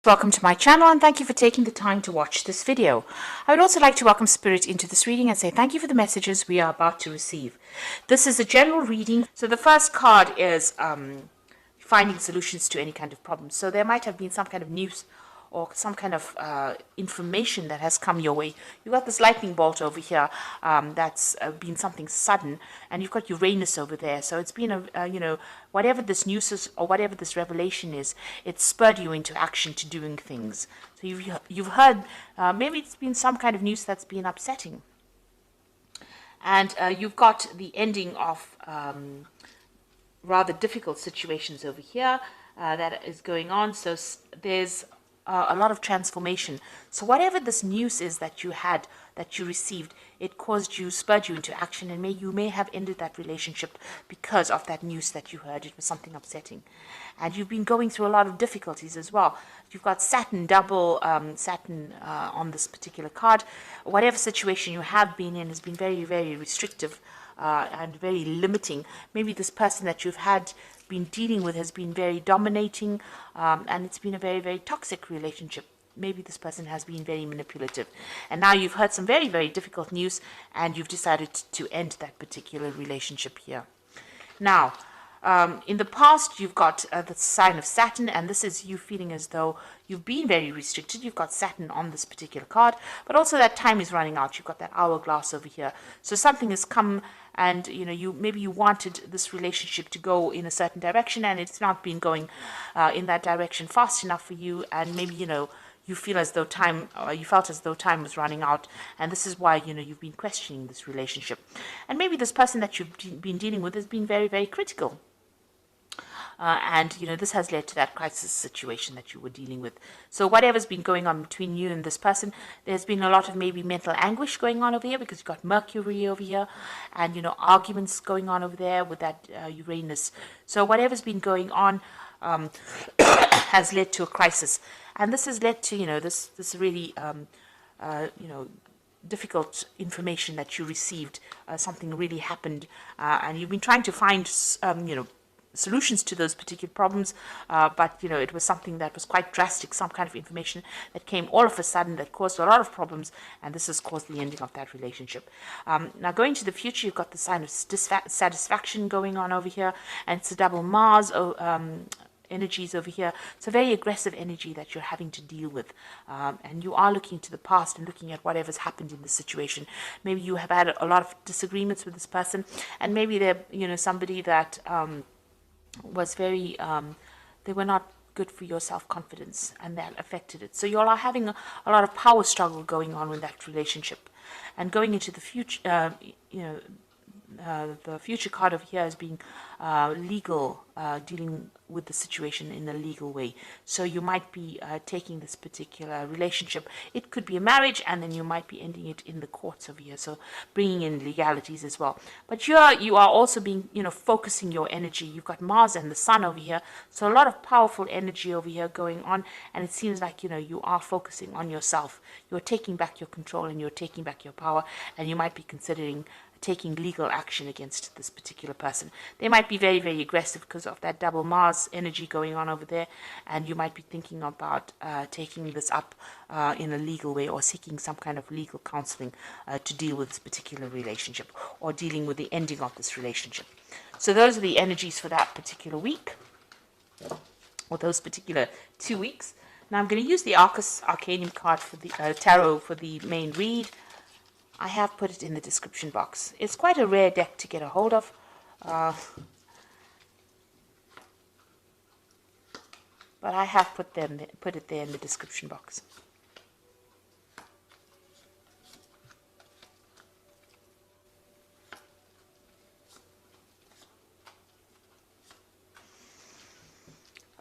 Welcome to my channel and thank you for taking the time to watch this video. I would also like to welcome Spirit into this reading and say thank you for the messages we are about to receive. This is a general reading. So the first card is finding solutions to any kind of problem. So there might have been some kind of news or some kind of information that has come your way. You've got this lightning bolt over here that's been something sudden, and you've got Uranus over there. So it's been whatever this news is or whatever this revelation is, it spurred you into action to doing things. So you've heard, maybe it's been some kind of news that's been upsetting. And you've got the ending of rather difficult situations over here that is going on. So there's a lot of transformation. So whatever this news is that you had, that you received, it spurred you into action, and you may have ended that relationship because of that news that you heard. It was something upsetting. And you've been going through a lot of difficulties as well. You've got Saturn, double Saturn on this particular card. Whatever situation you have been in has been very, very restrictive and very limiting. Maybe this person that you've been dealing with has been very dominating, and it's been a very, very toxic relationship. Maybe this person has been very manipulative, and now you've heard some very, very difficult news and you've decided to end that particular relationship here. Now, in the past, you've got the sign of Saturn, and this is you feeling as though you've been very restricted. You've got Saturn on this particular card, but also that time is running out. You've got that hourglass over here. So something has come, and maybe you wanted this relationship to go in a certain direction, and it's not been going in that direction fast enough for you, and maybe you feel as though you felt as though time was running out, and this is why you've been questioning this relationship. And maybe this person that you've been dealing with has been very, very critical. And this has led to that crisis situation that you were dealing with. So whatever's been going on between you and this person, there's been a lot of maybe mental anguish going on over here, because you've got Mercury over here, and arguments going on over there with that Uranus. So whatever's been going on has led to a crisis, and this has led to this really difficult information that you received. Something really happened, and you've been trying to find solutions to those particular problems, but it was something that was quite drastic, some kind of information that came all of a sudden that caused a lot of problems, and this has caused the ending of that relationship. Now going to the future, you've got the sign of satisfaction going on over here, and it's a double Mars energies over here. It's a very aggressive energy that you're having to deal with, and you are looking to the past and looking at whatever's happened in this situation. Maybe you have had a lot of disagreements with this person, and maybe they're somebody that was very they were not good for your self-confidence, and that affected it. So you all are having a lot of power struggle going on with that relationship. And going into the future, the future card over here is being legal, dealing with the situation in a legal way. So you might be taking this particular relationship. It could be a marriage, and then you might be ending it in the courts over here. So bringing in legalities as well. But you are also being, focusing your energy. You've got Mars and the Sun over here. So a lot of powerful energy over here going on. And it seems like, you are focusing on yourself. You're taking back your control, and you're taking back your power. And you might be considering taking legal action against this particular person. They might be very, very aggressive because of that double Mars energy going on over there, and you might be thinking about taking this up in a legal way, or seeking some kind of legal counseling to deal with this particular relationship, or dealing with the ending of this relationship. So those are the energies for that particular week, or those particular 2 weeks. Now I'm going to use the Arcanum card for the tarot for the main read. I have put it in the description box. It's quite a rare deck to get a hold of. But I have put it there in the description box.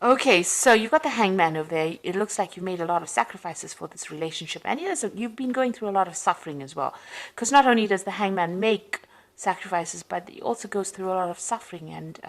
Okay, so you've got the Hangman over there. It looks like you've made a lot of sacrifices for this relationship, and you've been going through a lot of suffering as well. Because not only does the Hangman make sacrifices, but he also goes through a lot of suffering and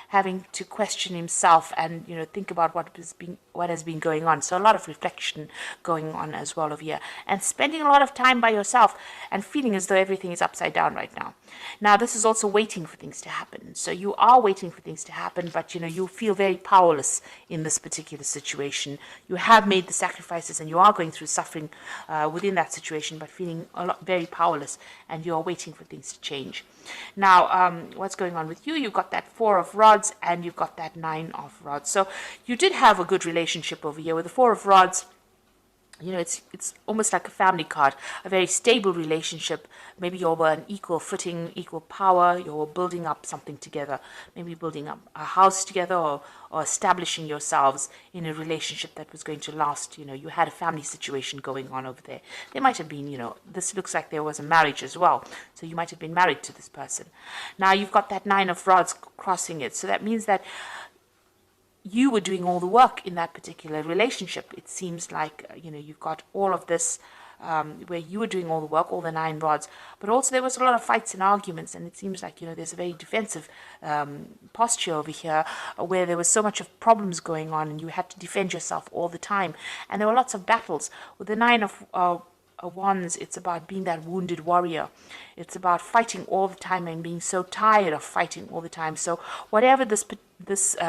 having to question himself and think about what has been going on. So a lot of reflection going on as well over here, and spending a lot of time by yourself and feeling as though everything is upside down right now. Now this is also waiting for things to happen. So you are waiting for things to happen, but you feel very powerless in this particular situation. You have made the sacrifices and you are going through suffering within that situation, but feeling very powerless, and you are waiting for things to change. Now, what's going on with you? You've got that 4 of rods and you've got that 9 of rods. So you did have a good relationship over here with the 4 of rods. It's almost like a family card, a very stable relationship. Maybe you're on equal footing, equal power. You're building up something together, maybe building up a house together, or establishing yourselves in a relationship that was going to last. You had a family situation going on over there. There might have been, this looks like there was a marriage as well. So you might have been married to this person. Now you've got that 9 of rods crossing it. So that means that you were doing all the work in that particular relationship. It seems like, you've got all of this where you were doing all the work, all the 9 rods, but also there was a lot of fights and arguments, and it seems like, there's a very defensive posture over here where there was so much of problems going on and you had to defend yourself all the time. And there were lots of battles. With the 9 of Wands, it's about being that wounded warrior. It's about fighting all the time and being so tired of fighting all the time. So whatever this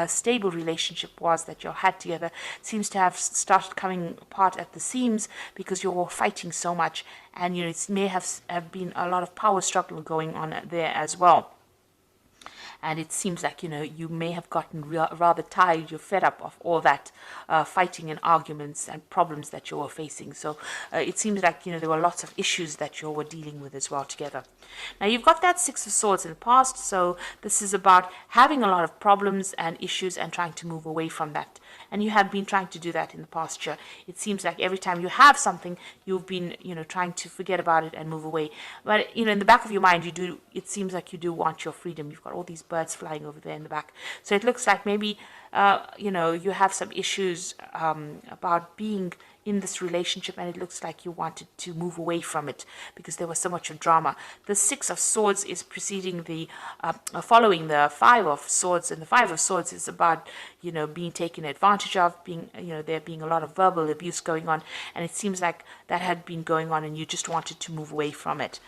stable relationship was that you had together seems to have started coming apart at the seams because you were fighting so much, and it may have been a lot of power struggle going on there as well. And it seems like, you may have gotten rather tired, you're fed up of all that fighting and arguments and problems that you were facing. So it seems like, there were lots of issues that you were dealing with as well together. Now you've got that 6 of Swords in the past. So this is about having a lot of problems and issues and trying to move away from that. And you have been trying to do that in the past year. It seems like every time you have something, you've been, trying to forget about it and move away. But, in the back of your mind, it seems like you do want your freedom. You've got all these birds flying over there in the back. So it looks like maybe, you have some issues about being in this relationship, and it looks like you wanted to move away from it because there was so much of drama. The 6 of Swords is following the 5 of Swords, and the 5 of Swords is about, being taken advantage of, being, there being a lot of verbal abuse going on, and it seems like that had been going on and you just wanted to move away from it.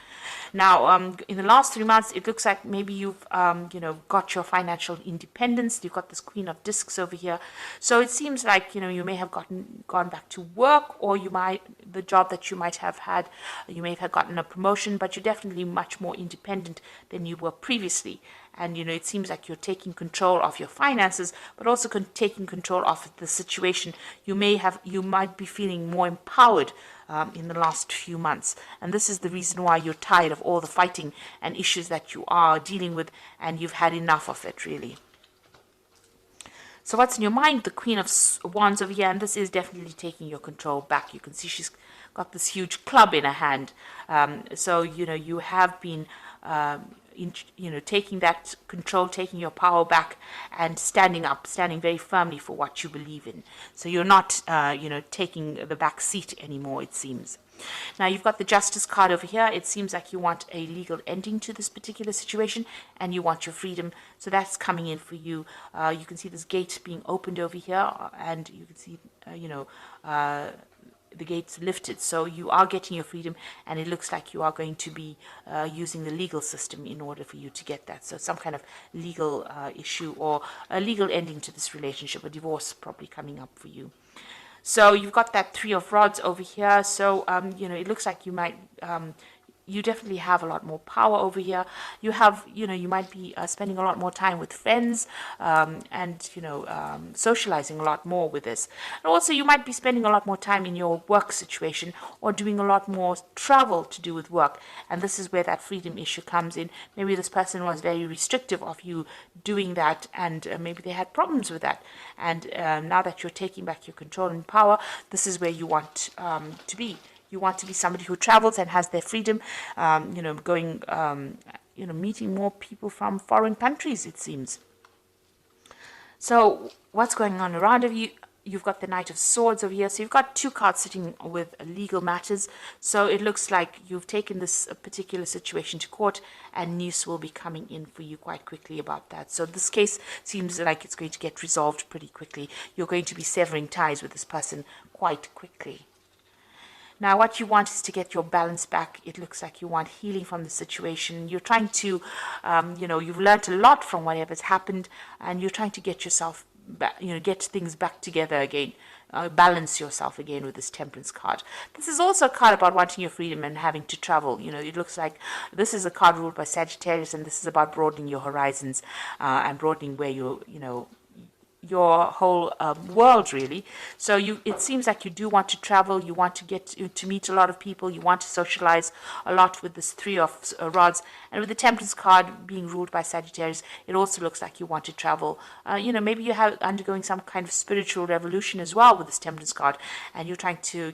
Now, in the last 3 months, it looks like maybe you've, got your financial independence. You've got this Queen of Discs over here. So it seems like, you may have gone back to work, or the job that you might have had, you may have gotten a promotion, but you're definitely much more independent than you were previously. And, it seems like you're taking control of your finances, but also taking control of the situation. You might be feeling more empowered in the last few months. And this is the reason why you're tired of all the fighting and issues that you are dealing with, and you've had enough of it, really. So what's in your mind? The Queen of Wands over here, and this is definitely taking your control back. You can see she's got this huge club in her hand. So, you have been taking that control, taking your power back, and standing very firmly for what you believe in. So you're not, taking the back seat anymore, it seems. Now you've got the Justice card over here. It seems like you want a legal ending to this particular situation, and you want your freedom. So that's coming in for you. You can see this gate being opened over here, and you can see, the gates lifted. So you are getting your freedom, and it looks like you are going to be using the legal system in order for you to get that. So some kind of legal issue or a legal ending to this relationship, a divorce probably coming up for you. So you've got that 3 of Rods over here. So, it looks like you might, you definitely have a lot more power over here. You have, you might be spending a lot more time with friends and, socializing a lot more with this. And also you might be spending a lot more time in your work situation or doing a lot more travel to do with work. And this is where that freedom issue comes in. Maybe this person was very restrictive of you doing that, and maybe they had problems with that. And now that you're taking back your control and power, this is where you want to be. You want to be somebody who travels and has their freedom, going, meeting more people from foreign countries, it seems. So what's going on around you've got the Knight of Swords over here. So you've got two cards sitting with legal matters. So it looks like you've taken this particular situation to court, and news will be coming in for you quite quickly about that. So this case seems like it's going to get resolved pretty quickly. You're going to be severing ties with this person quite quickly. Now, what you want is to get your balance back. It looks like you want healing from the situation. You're trying to, you've learned a lot from whatever's happened, and you're trying to get yourself back, get things back together again, balance yourself again with this Temperance card. This is also a card about wanting your freedom and having to travel. It looks like this is a card ruled by Sagittarius, and this is about broadening your horizons and broadening where your whole world, really. So it seems like you do want to travel, you want to get to meet a lot of people, you want to socialize a lot with this Three of Rods. And with the Temperance card being ruled by Sagittarius, it also looks like you want to travel. Maybe you have undergoing some kind of spiritual revolution as well with this Temperance card, and you're trying to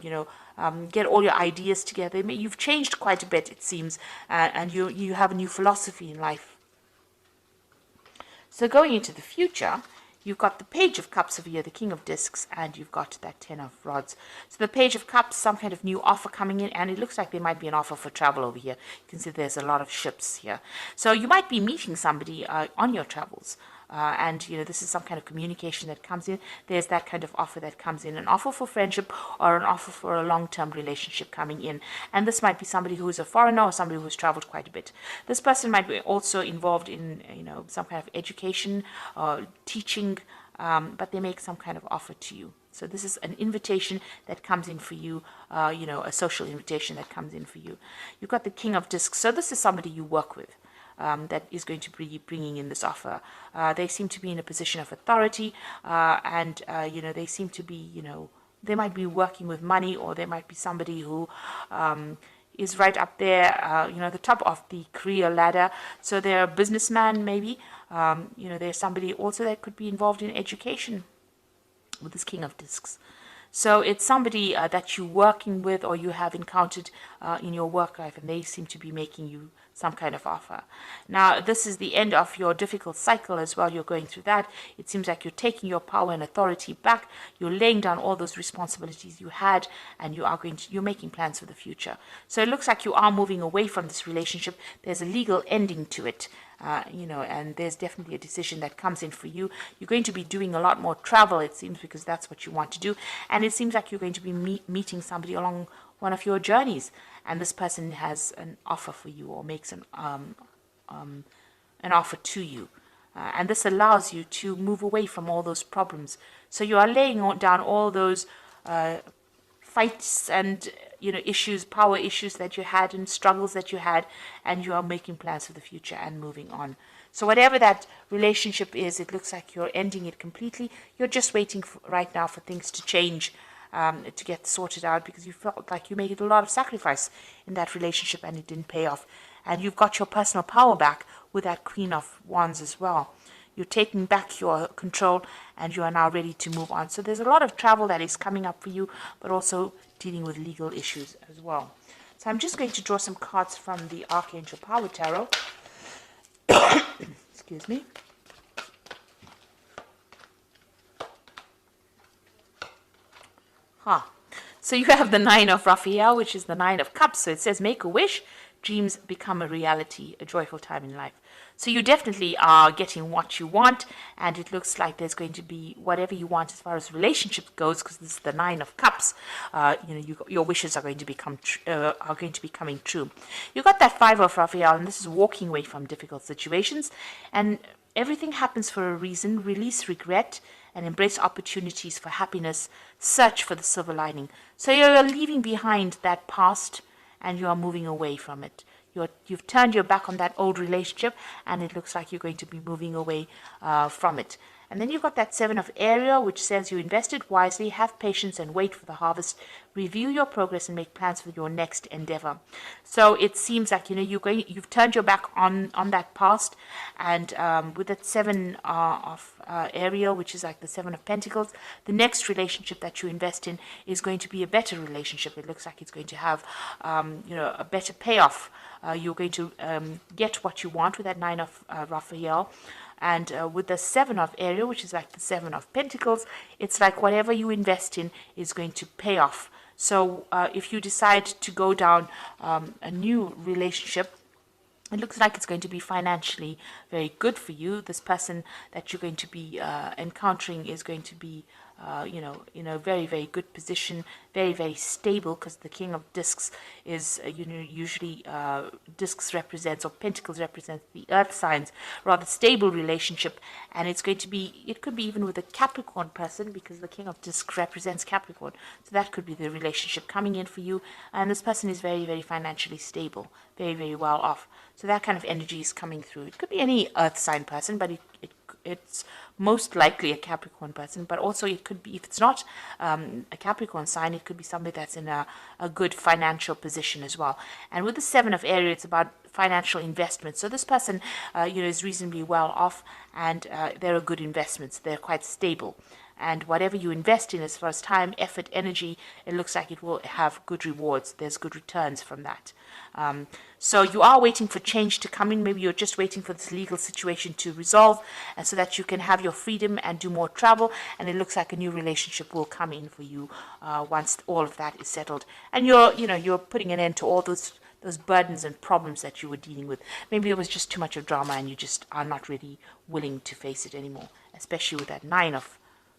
get all your ideas together. You've changed quite a bit, it seems, and you have a new philosophy in life. So going into the future, you've got the Page of Cups over here, the King of Discs, and you've got that Ten of Rods. So the Page of Cups, some kind of new offer coming in, and it looks like there might be an offer for travel over here. You can see there's a lot of ships here. So you might be meeting somebody on your travels. And this is some kind of communication that comes in. There's that kind of offer that comes in, an offer for friendship or an offer for a long-term relationship coming in. And this might be somebody who is a foreigner or somebody who's traveled quite a bit. This person might be also involved in some kind of education or teaching, but they make some kind of offer to you. So this is an invitation that comes in for you, a social invitation that comes in for you. You've got the King of Discs. So this is somebody you work with. That is going to be bringing in this offer. They seem to be in a position of authority, and they seem to be, they might be working with money, or there might be somebody who is right up there, the top of the career ladder. So they're a businessman, maybe. There's somebody also that could be involved in education with this King of Discs. So it's somebody that you're working with or you have encountered in your work life, and they seem to be making you some kind of offer. Now, this is the end of your difficult cycle as well. You're going through that. It seems like you're taking your power and authority back. You're laying down all those responsibilities you had, and you're making plans for the future. So it looks like you are moving away from this relationship. There's a legal ending to it. And there's definitely a decision that comes in for you. You're going to be doing a lot more travel, it seems, because that's what you want to do. And it seems like you're going to be meeting somebody along one of your journeys, and this person has an offer for you or makes an offer to you. And this allows you to move away from all those problems. So you are laying down all those fights and issues, power issues that you had and struggles that you had, and you are making plans for the future and moving on. So whatever that relationship is, it looks like you're ending it completely. You're just waiting right now for things to change, to get sorted out, because you felt like you made a lot of sacrifice in that relationship and it didn't pay off. And you've got your personal power back with that Queen of Wands as well. You're taking back your control, and you are now ready to move on. So there's a lot of travel that is coming up for you, but also dealing with legal issues as well. So I'm just going to draw some cards from the Archangel Power Tarot. Excuse me. So you have the Nine of Raphael, which is the Nine of Cups. So it says, make a wish, dreams become a reality, a joyful time in life. So you definitely are getting what you want, and it looks like there's going to be whatever you want as far as relationship goes, because this is the Nine of Cups. Your wishes are going to be coming true. You got that Five of Raphael, and this is walking away from difficult situations, and everything happens for a reason. Release regret and embrace opportunities for happiness. Search for the silver lining. So you're leaving behind that past, and you are moving away from it. You've turned your back on that old relationship, and it looks like you're going to be moving away from it. And then you've got that Seven of Ariel, which says you invested wisely, have patience, and wait for the harvest. Review your progress and make plans for your next endeavor. So it seems like you've turned your back on that past, and with that Seven of Ariel, which is like the Seven of Pentacles, the next relationship that you invest in is going to be a better relationship. It looks like it's going to have a better payoff. You're going to get what you want with that Nine of Raphael. And with the Seven of area, which is like the Seven of Pentacles, it's like whatever you invest in is going to pay off. So if you decide to go down a new relationship, it looks like it's going to be financially very good for you. This person that you're going to be encountering is going to be, in a very, very good position, very, very stable, because the King of Discs is, usually discs represents, or pentacles represents the earth signs, rather stable relationship. And it's going to be, it could be even with a Capricorn person, because the King of Discs represents Capricorn. So that could be the relationship coming in for you. And this person is very, very financially stable, very, very well off. So that kind of energy is coming through. It could be any earth sign person, but it's most likely a Capricorn person. But also it could be, if it's not a Capricorn sign, it could be somebody that's in a good financial position as well. And with the Seven of area, it's about financial investments. So this person, is reasonably well off, and they're a good investments. They're quite stable. And whatever you invest in as far as time, effort, energy, it looks like it will have good rewards. There's good returns from that. So you are waiting for change to come in. Maybe you're just waiting for this legal situation to resolve, and so that you can have your freedom and do more travel. And it looks like a new relationship will come in for you once all of that is settled. And you're putting an end to all those burdens and problems that you were dealing with. Maybe it was just too much of drama, and you just are not really willing to face it anymore, especially with that Nine of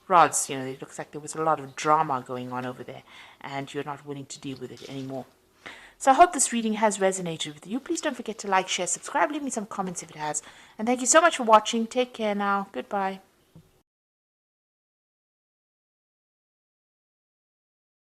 Rods. It looks like there was a lot of drama going on over there, and you're not willing to deal with it anymore. So I hope this reading has resonated with you. Please don't forget to like, share, subscribe, leave me some comments if it has. And thank you so much for watching. Take care now. Goodbye.